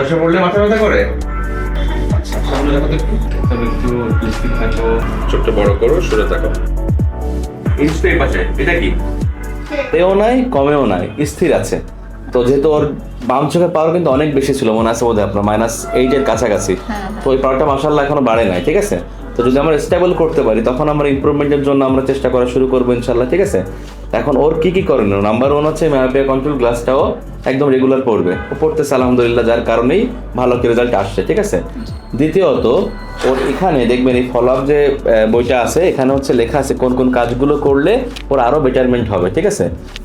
বসে পড়লে মাথা ব্যথা করে? আচ্ছা, সামনে দেখো তো একটু। তবে একটু লিপস্টিক থাকো, ছোট্ট বড় করো, সরে থাকো। এই যে এই পাশে, এটা কি? তেও নাই কমেও নাই, স্থির আছে। তো যেহেতু ওর বাম চোখের পাওয়ার কিন্তু অনেক বেশি ছিল, মনে আছে বোধহয় আপনার -8 কাছাকাছি। তো ওই পাওয়ারটা মাশাআল্লাহ এখনো বাড়ে নাই, ঠিক আছে? তো যদি আমরা স্টেবল করতে পারি তখন আমরা ইমপ্রুভমেন্টের জন্য আমরা চেষ্টা করা শুরু করবো ইনশাল্লাহ, ঠিক আছে? এখন ওর কি কি করণীয়, নাম্বার 1 হচ্ছে মায়োপিয়া কন্ট্রোল গ্লাসটাও একদম রেগুলার পড়বে, ও পড়তেছে আলহামদুলিল্লাহ, যার কারণেই ভালো কি রেজাল্ট আসছে, ঠিক আছে? দ্বিতীয়ত ওর এখানে দেখবেন এই ফলো আপ যে বইটা আছে, এখানে হচ্ছে লেখা আছে কোন কোন কাজগুলো করলে ওর আরো বেটারমেন্ট হবে, ঠিক আছে?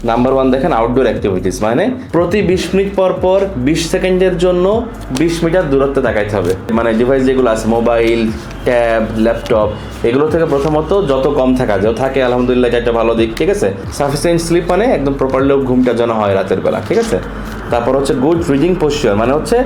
নাম্বার 1 দেখেন আউটডোর অ্যাক্টিভিটিস, মানে প্রতি 20 মিনিট পর পর 20 সেকেন্ডের জন্য 20 মিটার দূরত্বে তাকাইতে হবে। মানে ডিভাইস যেগুলো আছে মোবাইল, ট্যাব, ল্যাপটপ, এগুলো থেকে প্রথমত যত কম থাকা যায় থাকে আলহামদুলিল্লাহ, এটা একটা ভালো দিক, ঠিক আছে? সাফিসিয়েন্ট স্লিপ মানে একদম প্রপারলি ঘুমটা যেন হয় রাতের বেলা, ঠিক আছে? তারপর হচ্ছে গুড রিডিং পোস্চার, মানে হচ্ছে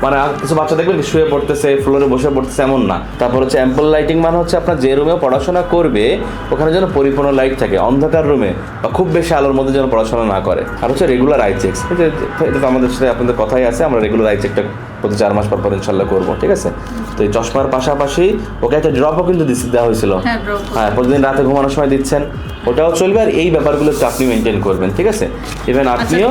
মানে কিছু বাচ্চা দেখবেন শুয়ে পড়তেছে, ফ্লোরে বসে পড়তেছে, এমন না। তারপর হচ্ছে অ্যাম্পল লাইটিং, মানে হচ্ছে আপনার যে রুমে পড়াশোনা করবে ওখানে যেন পরিপূর্ণ লাইট থাকে, অন্ধকার রুমে বা খুব বেশি আলোর মধ্যে যেন পড়াশোনা না করে। আর হচ্ছে রেগুলার আই চেকস, এটা তো আমাদের সাথে আপনাদের কথাই আছে, আমরা রেগুলার আই চেকটা প্রতি 4 মাস পর পর ইনশাল্লাহ করবো, ঠিক আছে? তো এই চশমার পাশাপাশি ওকে একটা ড্রপও কিন্তু দেওয়া হয়েছিল, হ্যাঁ, প্রতিদিন রাতে ঘুমানোর সময় দিচ্ছেন, ওটাও চলবে। আর এই ব্যাপারগুলো আপনি মেনটেন করবেন, ঠিক আছে? ইভেন আপনিও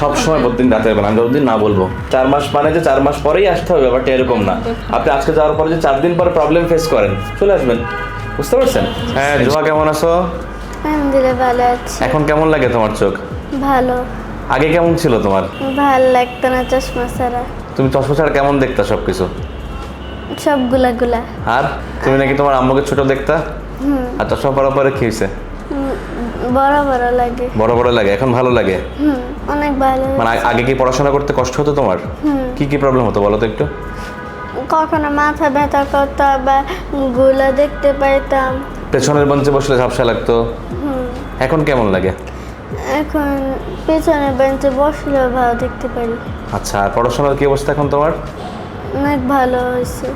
সব সময় প্রতিদিন রাতের বেলা, আমি যতদিন না বলবো 4 মাস মানে যে 4 মাস পরেই আসতে হবে ব্যাপারটা এরকম না। আপনি আজকে যাওয়ার পরে যে 4 দিন পরে প্রবলেম ফেস করেন, চলে আসবেন, বুঝতে পারছেন? হ্যাঁ, জোয়া কেমন আছো? আলহামদুলিল্লাহ ভালো আছি। এখন কেমন লাগে তোমার চোখ? ভালো। আগে কেমন ছিল তোমার? ভালো লাগতো না চশমা ছাড়া। তুমি চশমা ছাড়া কেমন দেখতা সবকিছু? সবগুলা গুলা। আর তুমি নাকি তোমার আম্মুকে ছোট দেখতা? আর চশমা পরার পরে কি হয়েছে? বড় বড় লাগে। বড় বড় লাগে, এখন ভালো লাগে? অনেক ভালো। মানে আগে কি পড়াশোনা করতে কষ্ট হতো তোমার? কি কি প্রবলেম হতো বলো তো একটু? কখনো মাথা ব্যথা করতো, বা গুলা দেখতে পাইতাম। পেছনের বেঞ্চে বসলে ঝাপসা লাগতো। এখন কেমন লাগে? এখন পেছনের বেঞ্চে বসলেও ভালো দেখতে পারি। আচ্ছা, আর পড়াশোনার কি অবস্থা এখন তোমার? অনেক ভালো হয়েছে।